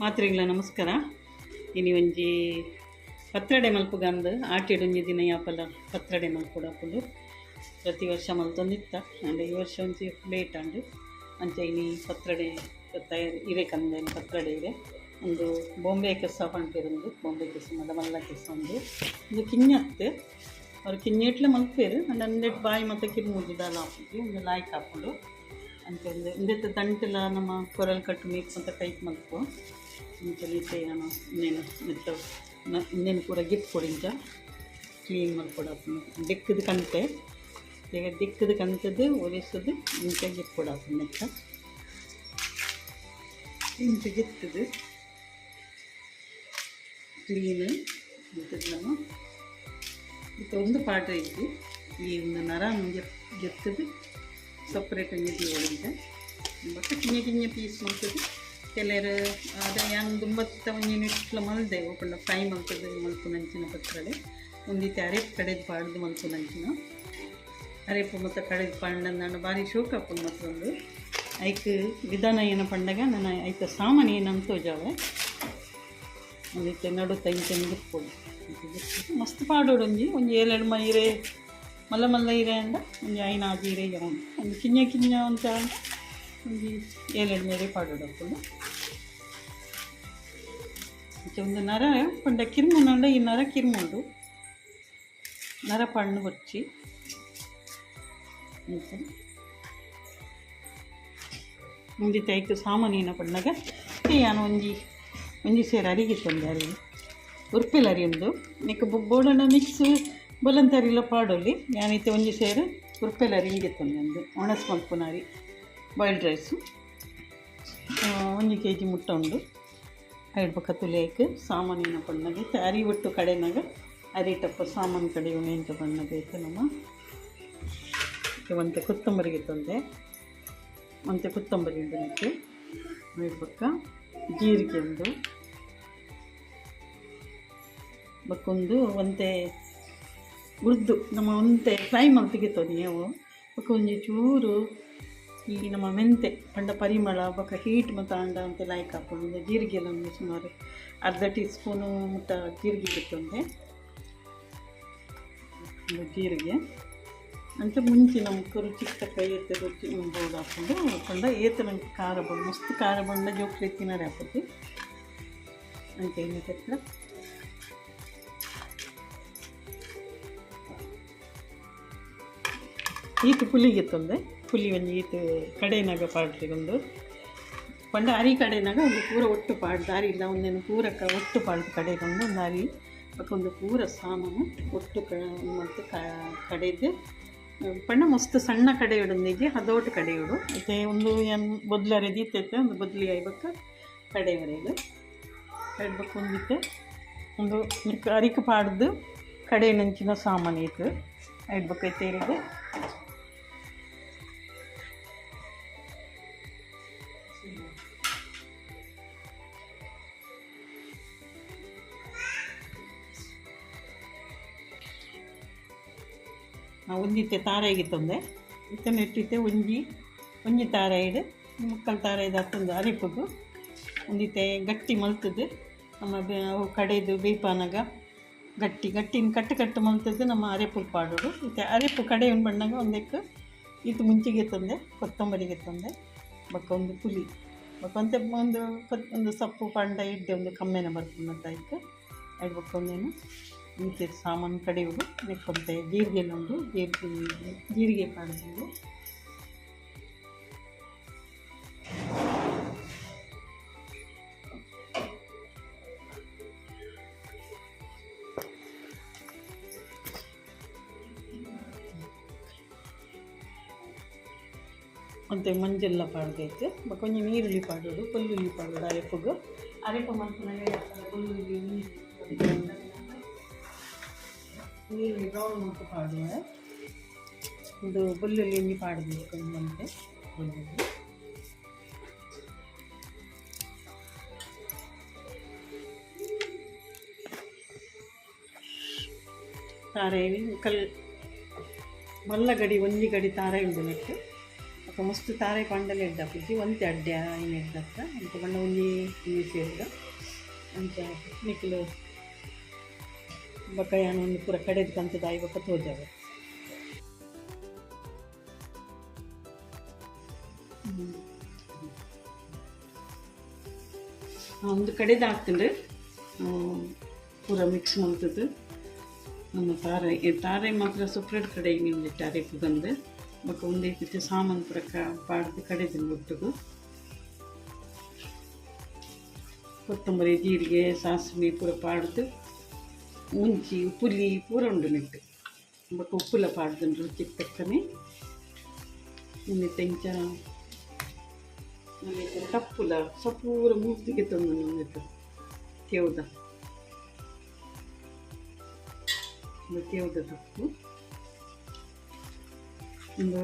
ಮಾತ್ರೆಗಳ ನಮಸ್ಕಾರ. ಇನಿ ಒಂಜಿ ಪತ್ರಡೆ ಮಲ್ಪುಗಂದು ಆಟಿಡ್ ಒಂಜಿ ದಿನ ಯಾಪಲ ಪತ್ರಡೆ ಮಲ್ಪುಡಾಪುಂಡು ಪ್ರತಿ ವರ್ಷ ಮಲ್ತೊಂದಿತ್ತ. ಆಂಡ್ ಈ ವರ್ಷ ಒಂಚಿ ಲೇಟ್ ಆಂಡ್ ಅಂಚ ಇನಿ ಪತ್ರಡೆ ತಯಾರಿ ಇರೆ ಕಂದೇನು ಪತ್ರಡೆ ಇರೆ ಒಂದು ಬೊಂಬೆ ಕೆಸ ಪಂಪೇರುಂದು ಬೊಂಬೆ ಕೆಸ ಮಲ್ಲ ಕೆಸ ಒಂದು ಕಿഞ്ഞತ್ತೆ ಅವ್ರು ಕಿഞ്ഞೆಟ್ಲೆ ಮಲ್ಪೇರು ಅಂಡ್ ಅಂದೆಟ್ ಬಾಯಿ ಮತ್ತು ಕಿರ್ಮುಜಿ ದಾಲ ಹಾಕಿ ಒಂದು ಲಾಯ್ಕ್ ಹಾಕೊಂಡು ಅಂತ ಒಂದು ಇಂದೆತ್ತ ದಂಟೆಲ್ಲ ನಮ್ಮ ಕೊರಲ್ ಕಟ್ಟು ಮೇಕ್ ಅಂತ ಟೈಪ್ ಮಲ್ಪು ಇಂಚೆ ನಾನು ಇನ್ನೇನು ಮೆತ್ತ ಇನ್ನೇನು ಪೂರ ಗಿಫ್ಟ್ ಕೊಡಿಂಚ ಕ್ಲೀನ್ ಮಲ್ಕೊಡಾಪು ದಿಕ್ಕದ ಕಂತೆ ಈಗ ದಿಕ್ಕದ ಕಂತದ್ದು ಒರೆಸೋದು ಇಂಚೆ ಗಿಫ್ಟ್ ಕೊಡಾಪು ಮೆತ್ತ ಇಂಚೆ ಗಿತ್ತದು ಕ್ಲೀನ್ ಇಂಥದ್ದು ನಮ್ಮ ಇದು ಒಂದು ಪಾಡ್ರೆ ಇದ್ದು ಈ ಒಂದು ನರ ಗೆತ್ತದು ಸಪ್ರೇಟ್ ಒಂದಿದ್ದು ಒಳಗಿದೆ ಬಟ್ ಕಿഞ്ഞ ಪೀಸ್ ಮಾಡ್ತದೆ ಕೆಲವರು ಅದೇ ಏನು ತುಂಬತ್ತ ಒಂಜಿ ನಿಟ್ಲ ಮಲ್ದೆ ಒಪ್ಪಂಡ ಫ್ರೈ ಮಾಡ್ತದೆ ಮಲ್ಪು ನಂಚಿನ ಪತ್ರಡೆ ಒಂದಿತ್ತೆ ಅರೆಪ್ಪು ಕಡೆದು ಪಾಡ್ದು ಮಲ್ಪು ನಂಚಿನ ಅರೆಪ್ಪು ಮತ್ತು ಕಡೆದು ಪಾಂಡ ನಾನು ಭಾರಿ ಶೋಕ ಹಾಕೊಂಡು ಮತ್ತು ಒಂದು ಐಕ್ ವಿಧಾನ ಏನು ಪಂಡಾಗ ನಾನು ಐಕ ಸಾಮಾನು ಏನಂತ ತೋಜಾವೆ ಒಂದಿತ್ತೆ ನಡುತ್ತ ಇಂಚೆ ಗಿಟ್ಕೊಡು ಮಸ್ತ್ ಪಾಡೋಡು ಒಂಜಿ ಏಳೆರಡು ಮೈರೆ ಮಲ್ಲ ಮಲ್ಲ ಇರೆ ಅಂಡ ಒಂಜಿ ಐನಾದು ಇರೆ ಒಂದು ಕಿഞ്ഞ ಅಂತ ಒಂಜಿ ಏಳೆರಡು ಮೇರೆ ಪಾಡೋಡು ಹಾಕೊಂಡು ಒಂದು ನರ ಪಂಡ ಕಿರ್ಮುಂಡ ಈ ನರ ಕಿರ್ಮುಂಡು ನರ ಪಣ್ಣು ಬಚ್ಚಿ ಮುಂದಿ ತೈಕು ಸಾಮಾನ್ಯನ ಪಣ್ಣಾಗ ನಾನು ಒಂಜಿ ಸೇರು ಅರಿಗಿತ್ತೊಂದು ಅರಿ ಉರ್ಪೆಲ್ ಅರಿ ಒಂದು ನೆಕ್ ಬೋಡಣ್ಣ ಮಿಕ್ಸ್ ಬೊಲಂತರಿಲ್ಲ ಪಾಡೋಲಿ ಯಾನೈತೆ ಒಂಜಿ ಸೇರು ಉರ್ಪೆಲ್ ಅರಿ ಹಿಂಗಿತ್ತೊಂದು ಒಂದು ಒಣಸ್ ಮಲ್ಪುನ ಅರಿ ಬಾಯ್ಲ್ಡ್ ರೈಸು 1 kg ಮುಟ್ಟ ಉಂಡು ಐಡ್ ಪಕ್ಕ ತುಲಿಯಕ್ಕೆ ಸಾಮಾನಿನ ಬಣ್ಣಗೆ ಅರಿ ಒಟ್ಟು ಕಡೆನಾಗ ಅರಿ ಟಪ್ಪ ಸಾಮಾನು ಕಡೆ ಎಂತ ಬಣ್ಣಗೆ ಐತೆ ನಮ್ಮ ಒಂತೆ ಕೊತ್ತಂಬರಿಗೆ ತಂದೆ ಒಂತೆ ಕೊತ್ತಂಬರಿ ಉಂಡು ನೆಕ್ಕೆ ಐಡ್ ಪಕ್ಕ ಜೀರಿಗೆ ಉಂಡು ಬಕ್ಕೊಂದು ಒಂತೆ ಉರ್ದು ನಮ್ಮ ಒಂತೆ ಫ್ರೈ ಮಲ್ತಿಗೆತ್ತೋ ನೀವು ಬಕ್ಕ ಒಂಜಿ ಚೂರು ಈ ನಮ್ಮ ಮೆಂತೆ ಪಂಡ ಪರಿಮಳ ಬೊಕ್ಕ ಹೀಟ್ ಮತ್ತು ಅಂಡ ಅಂತ ಲೈಕ್ ಹಾಕೊಂಡು ಜೀರಿಗೆ ಎಲ್ಲ ಒಂದು ಸುಮಾರು ಅರ್ಧ ಟೀ ಸ್ಪೂನು ಮುಟ್ಟ ಜೀರಿಗೆ ಬಿಟ್ಟೊಂದೆ ಜೀರಿಗೆ ಅಂತ ಮುಂಚೆ ನಮ್ಮ ರುಚಿಗೆ ತಕ್ಕ ಏತೆ ರುಚಿ ಬೋರ್ಡ್ ಹಾಕ್ಕೊಂಡು ಪಂಡ ಏತ ನಂಗೆ ಖಾರ ಬಂಡ ಮಸ್ತ್ ಖಾರ ಬಂಡ ಜೋಕ್ಲಿ ತಿನ್ನೋರು ಹಾಕೋತಿ ಅಂತ ಏನೈತೆ ಈತು ಪುಲಿಗೆ ತಂದೆ ಪುಲಿ ಒಂದು ಈತು ಕಡೆನಾಗ ಪಾಡ್ಲಿಗೊಂದು ಪಂಡ ಅರಿ ಕಡೆನಾಗ ಒಂದು ಪೂರ ಒಟ್ಟು ಪಾಡ್ದು ಅರಿ ಇಲ್ಲ ಒಂದೇನು ಪೂರಕ ಒಟ್ಟು ಪಾಡ್ದು ಕಡೆಗೊಂದು ಒಂದು ಅರಿ ಒಂದು ಪೂರ ಸಾಮಾನು ಒಟ್ಟು ಮತ್ತು ಕಡೆದು ಪಂಡ ಮಸ್ತ್ ಸಣ್ಣ ಕಡೆ ಇಡೊಂದಿಗೆ ಹದೋಟು ಕಡೆ ಇಡು ಮತ್ತು ಒಂದು ಏನು ಬೊದ್ಲರೆ ದೀತೈತೆ ಒಂದು ಬದ್ಲಿ ಐಬಕ್ಕ ಕಡೆವರೆಗೆ ಇಡ್ಬೇಕು ಒಂದಿತ್ತೆ ಒಂದು ಅರಿಕ ಪಾಡ್ದು ಕಡೆ ನಂಚಿನ ಸಾಮಾನು ಐತೆ ಇಡ್ಬೇಕೈತೆ ಇರೋದು ಒಂದಿತ್ತೆ ತಾರ ಆಗಿತ್ತಂದೆ ಇತ್ತನ್ನು ಇಟ್ಟಿತ್ತೆ ಒಂಜಿ ತಾರ ಇಡು ಮುಕ್ಕಲ್ ತಾರ ಇದು ಹತ್ತೊಂದು ಅರಿಪಗು ಒಂದಿತ್ತೆ ಗಟ್ಟಿ ಮಲ್ತದ್ದು ನಮ್ಮ ಅವು ಕಡೆದು ಬೇಯ್ಪಾನಾಗ ಗಟ್ಟಿನ ಕಟ್ಟು ಮಲ್ತದ್ದು ನಮ್ಮ ಅರೆಪುಲ್ ಪಾಡೋದು ಮತ್ತು ಅರೆಪು ಕಡೆ ಒಂದು ಬಣ್ಣಾಗ ಒಂದಕ್ಕೆ ಇದು ಮುಂಚಿಗೆ ತಂದೆ ಕೊತ್ತಂಬರಿಗೆ ತಂದೆ ಬಕ್ಕ ಒಂದು ಪುಲಿ ಬಕ್ಕ ಒಂದು ಸೊಪ್ಪು ಪಂಡ ಇಡ್ಡೆ ಒಂದು ಕಮ್ಮೆನ ಬರ್ತದೆ ಮತ್ತು ಆಯ್ತು ಐದು ಬಕ್ಕ ಒಂದೇನು ಇಂಥ ಸಾಮಾನು ಕಡೆಯುವುದು ನೆಕ್ಕೊಂತೆ ಜೀರಿಗೆ ಉಂಡು ಜೀರಿಗೆ ಪಾಡೋದು ಮತ್ತು ಮಂಜೆಲ್ಲ ಪಾಡ್ದೈತೆ ಕೊಂಚ ನೀರುಳ್ಳಿ ಪಾಡೋದು ಬೆಳ್ಳುಳ್ಳಿ ಪಾಡೋದು ಅರೆಪ್ಪು ಮತ್ತು ಬೆಳ್ಳುಳ್ಳಿ ನೀರುಳ್ಳಿ ಬ್ರೌನ್ ಮತ್ತು ಪಾಡುವ ಇದು ಬೆಳ್ಳುಳ್ಳಿ ಎಣ್ಣೆ ಪಾಡಬೇಕು ಮಂತೆ ಬೆಳ್ಳುಳ್ಳಿ ತಾರೆ ಮಲ್ಲ ಗಡಿ ಒಂಜಿ ಗಡಿ ತಾರ ಉಂಡು ನೆಟ್ಟು ಮಸ್ತ್ ತಾರೆ ಪಂಡಲ ಎಡ್ಡ ಪುಜಿ ಒಂತೆ ಅಡ್ಡ ಏನು ಎಡ್ಡತ್ತ ಅಂತ ಬಣ್ಣ ಒಂಜಿ ಸೇರಿದ ಅಂತ ನಿಖಿಲು ಬಕಾಯಾನ ಒಂದು ಪೂರ ಕಡೆದು ಕಂತದ ಆಯ್ ಬಕ್ಕ ತೋಜಾವ ಒಂದು ಕಡೆದು ಹಾಕ್ತೀನಿ ಪೂರ ಮಿಕ್ಸ್ ಮಾಡ್ತದೆ ನಮ್ಮ ತಾರೆ ಮಾತ್ರ ಸಪ್ರೇಟ್ ಕಡೆ ನಿಮಗೆ ಟಾರೆಪ್ ಬಂದು ಬಕ್ಕ ಒಂದೇ ರೀತಿ ಸಾಮಾನು ಪೂರ ಪಾಡ್ದು ಕಡೆದು ಬಿಟ್ಟು ಕೊತ್ತಂಬರಿ ಜೀರಿಗೆ ಸಾಸಿವೆ ಪೂರ ಪಾಡ್ದು ಮುಂಚಿ ಪುಲಿ ಪೂರ ಉಂಡು ನೆಟ್ಟು ಬಕ್ಕ ಉಪ್ಪುಲ ಪಾಡ್ದು ರುಚಿಗೆ ತಕ್ಕನೆ ಇನ್ನು ತೆಂಚ ತಪ್ಪುಲ ಸಪೂರ ಮೂರ್ತಿಗೆ ತಂದು ನೆಟ್ಟು ತೇವ್ದ ತಪ್ಪು ಒಂದು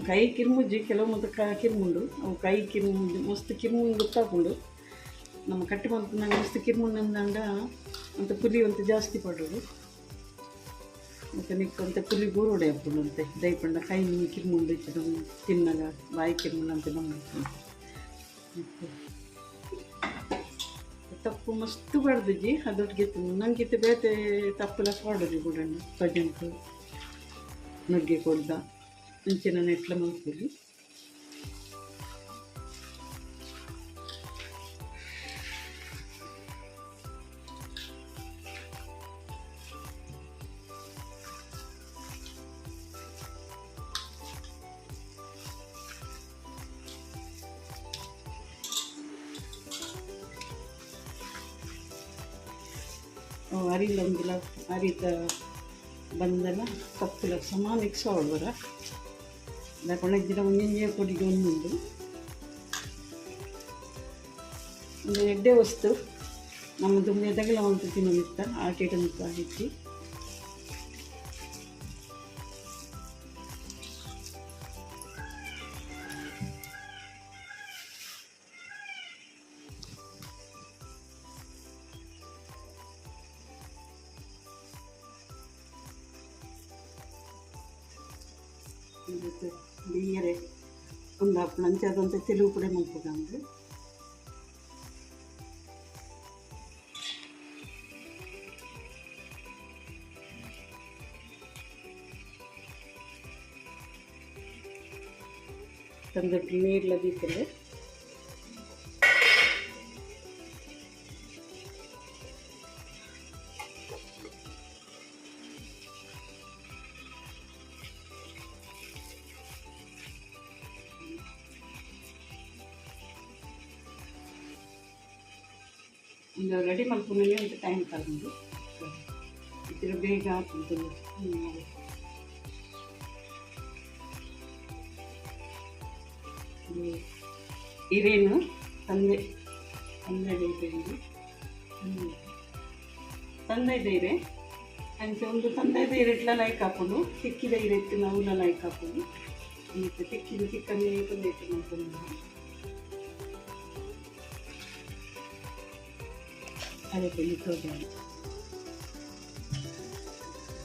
ಕೈ ಕಿರ್ಮುಜ್ಜಿ ಕೆಲವು ಮತ್ತು ಕಿರ್ಮುಂಡು ಅವು ಕೈ ಕಿರ್ಮುಂಡು ಮಸ್ತ್ ಕಿರ್ಮುಂಡು ಗೊತ್ತಾಕೊಂಡು ನಮ್ಮ ಕಟ್ಟಿ ಬಂತು ನಂಗೆ ಮಸ್ತ್ ಕಿರ್ಮುಂಡಂದ ಅಂತ ಪುಲಿ ಅಂತ ಜಾಸ್ತಿ ಪಡೋದು ಮತ್ತು ನಿಕ್ಕಂತ ಪುಲಿ ಗೋರೋಡೆ ಹಾಕೊಂಡು ಅಂತೆ ದಯಪಂಡ ಕೈ ಕಿರ್ಮುಂಡು ಇತ್ತು ತಿನ್ನಾಗ ಬಾಯಿ ಕಿರ್ಮುಂಡು ಅಂತ ಬಂದು ತಪ್ಪು ಮಸ್ತ್ ಬಡ್ದಿಜ್ಜಿ ಅದೊಟ್ಟಿಗೆ ನಂಗಿತ್ತು ಬೇತೆ ತಪ್ಪುಲ ಪಾಡೋದು ಕೂಡ ಭಜನ್ಕು ನುಗ್ಗೆ ಕೊಡ್ದ ಮುಂಚಿನ ನೆಟ್ಲ ಮಾಡ್ತೀವಿ ಅರಿಲೊಂದಿಲ್ಲ ಅರಿತ ಬಂದಲ್ಲ ಕಪ್ಪುಲ ಸಮ ಮಿಕ್ಸ್ ಆಡ್ಬರ ಕೊನೆಗಿನ ಮುಂಜೆ ಕೊಡಿಗೆ ಒಂದುಂಡು ಒಂದು ಎಡ್ಡೆ ವಸ್ತು ನಮ್ಮದು ಮೆದಗಲ ಅಂತ ತಿನ್ನೋದಿತ್ತ ಆಟೇಟ ಮುತ್ತ ಹಿಚ್ಚಿ ಬಿಯ್ಯರೆ ಒಂದು ಹಪ್ಪಳ ಅಂಚದಂತೆ ತೆಲುಗು ಕೂಡ ಮಲ್ಪದಂದ್ರೆ ತಂದೊಟ್ಟು ನೀರ್ಲ ದೀಪಲೆ ಒಂದು ರೆಡಿ ಮಾಡ್ಕೊಂಡೇ ಒಂದು ಟೈಮ್ ತಗೊಂಡು ಇದ್ರ ಬೇಗ ಆಗ್ತದೆ ಇವೇನು ತಂದೆ ಧೈರ್ಯ ಅಂಚೆ ಒಂದು ತಂದೆ ಧೈರ್ಯ ಇಟ್ಲ ಲೈಕ್ ಹಾಕೋದು ಸಿಕ್ಕಿದ ಇರತ್ತು ನಾವು ಲೈಕ್ ಹಾಕೋದು ಮತ್ತು ಸಿಕ್ಕಿದ ಚಿಕ್ಕಲ್ಲಿ ತಂದೆ ಇಟ್ಟು ಮಾಡ್ಕೊಂಡು ಅದಕ್ಕೆ ನಿಂತೋಗಿ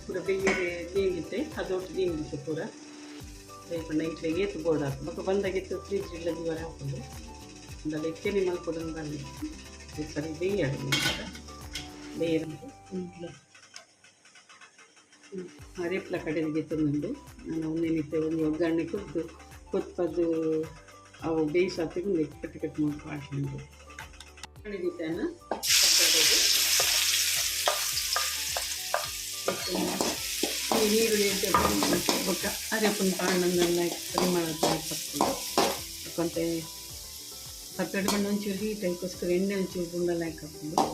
ಪೂರ ಬೆಯ್ಯರೆ ದೇಂಗಿತ್ತೆ ಅದೊಟ್ಟು ದೇಂಗಿತ್ತು ಪೂರ ಬೇಕಂಡ ಇಟ್ಲಿಗೆ ಏತು ಬೋರ್ಡ್ ಹಾಕು ಮಕ್ಕ ಬಂದಾಗಿತ್ತು ಫ್ರಿಜ್ ಇಲ್ಲ ದಿವಾರ ಹಾಕೋದು ಒಂದಲ್ಲ ಎಚ್ಚರಿ ಮಲ್ಕೊಡೋದು ಬರಲಿ ಸರಿ ಬೇಯ್ಯಾಡಿ ಬೇಯ್ಯರಂತೆ ರೇಪ್ಲ ಕಡೆಗೆ ತಂದು ನಾನು ಒಂದೇನಿತ್ತೆ ಒಂದು ಒಗ್ಗರಣೆ ಕುದ್ದು ಕೊತ್ತದು ಅವು ಬೇಯಿಸಾತಿಗೆ ಕಟ್ಟು ಕಟ್ಟು ಮಾಡ್ಕೊಂಡು ಹಾಕೊಂಡು ಕಡಿದಿದ್ದಾನ ನೀರುಳ್ಳಿ ಬೊಕ್ಕ ಅರೆಪ್ಪನ ಕಾರಣನ್ನೆಲ್ಲ ಪರಿಮಳ ಬರ್ತದೆ ಯಾಕಂತೆ ಸಪ್ರೇಟ್ ಬಣ್ಣ ಒಂಚೂರು ಹೀಟ್ ಅದಕ್ಕೋಸ್ಕರ ಎಣ್ಣೆ ಒಂಚೂರು ಗುಂಡಲ್ಲ ಹಾಕೊಂಡು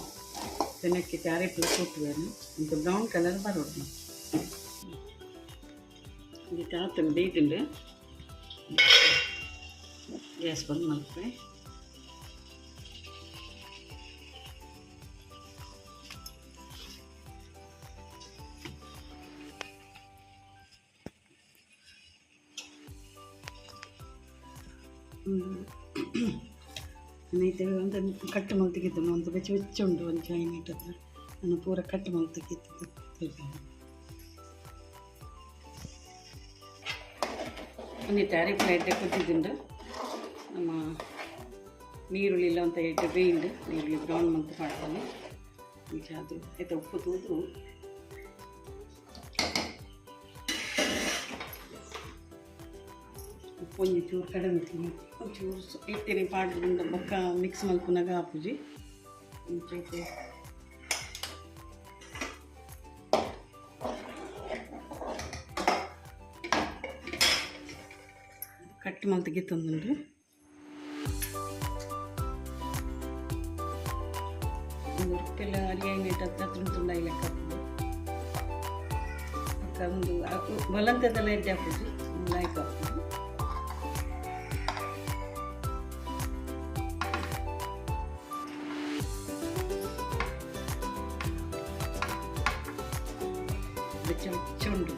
ಬೆನಕ್ಕೆ ಅರೆಪ್ಪಲ ಕೊಟ್ಟುವೇನು ಅಂತ ಬ್ರೌನ್ ಕಲರ್ ಬರೋದು ಇದಕ್ಕೆ ಆತನು ಬೇಯ್ತುಂಡು ಗ್ಯಾಸ್ ಬಂದ್ ಮಾಡ್ತಾರೆ ನೈತೆ ಒಂದು ಕಟ್ಟು ಮಲ್ತಿಗಿದ್ದು ಒಂದು ಬೆಚ್ಚ ಉಂಟು ಒಂದು ಚಾಯ್ ನೀಟ್ ಹತ್ರ ನಾನು ಪೂರ ಕಟ್ಟು ಮಲ್ತಿಗಿದ್ದು ಒಂದು ಟ್ಯಾರಿಫ್ ಲೈಟ್ ಕೊಟ್ಟಿದ್ದುಂಡು ನಮ್ಮ ನೀರುಳ್ಳಿ ಇಲ್ಲ ಅಂತ ಇಟ್ಟು ಬೇಯಿಂಡು ನೀರುಳ್ಳಿ ಬ್ರೌನ್ ಮಂತ್ ಮಾಡ್ತಾನೆ ಈಗ ಅದು ಆಯ್ತು ಉಪ್ಪು ತೂದು ಉಪ್ಪು ಒಂದು ಚೂರು ಕಡಿಮೆ ಒಂಚೂರು ಇಟ್ಟೇನೆ ಪಾಡ್ದು ಬೊಕ್ಕ ಮಿಕ್ಸ್ ಮಲ್ಪುನಾಗ ಹಾಪುಜಿ ಒಂಚೂರು ಕಟ್ ಮಲ್ತಿಗೆ ತಂದುಂಡು ಒಂದು ರೊಟ್ಟೆಲ್ಲ ಅರಿಯಾಗಿ ಹತ್ರ ತುಂಡು ಲೆಕ್ಕ ಒಂದು ಬಲಂತದೆಲ್ಲ ಎಡ್ಡೆ ಹಾಕುದು ಲಾಯ್ಕ್ ಹಾಕುದು ಚುಂಡು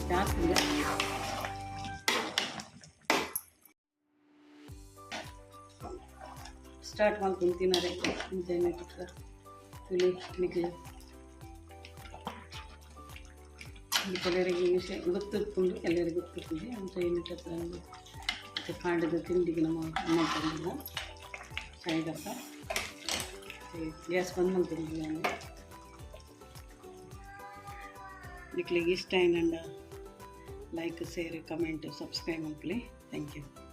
ಜಾಸ್ತಿ ಸ್ಟಾರ್ಟ್ ಮಾಡ್ಕೊಂಡು ತಿನ್ನೋರೆ ಮುಂಜಾನೆ ತುಳಿ ನಿಖಿಲ್ ಕೆಲವರಿಗೆ ವಿಷಯ ಗೊತ್ತಿರ್ಕೊಂಡು ಎಲ್ಲರಿಗೂ ಗೊತ್ತಿರ್ತದೆ ಅಂತ ಏನಿಟ್ಟು ಹತ್ರ ಮತ್ತು ಕಾಂಡದ ತಿಂಡಿಗೆ ನಮ್ಮ ಅಮ್ಮ ತಂದಿಲ್ಲ ಸಾಯಿದಪ್ಪ ಗ್ಯಾಸ್ ಬಂದ್ ಮಾಡ್ತೀನಿ ನಾನು ನಿಖಿಲಿಗೆ ಇಷ್ಟ ಏನಂಡ ಲೈಕ್ ಶೇರ್ ಕಮೆಂಟ್ ಸಬ್ಸ್ಕ್ರೈಬ್ ಮಾಡ್ಕೊಳ್ಳಿ ಥ್ಯಾಂಕ್ ಯು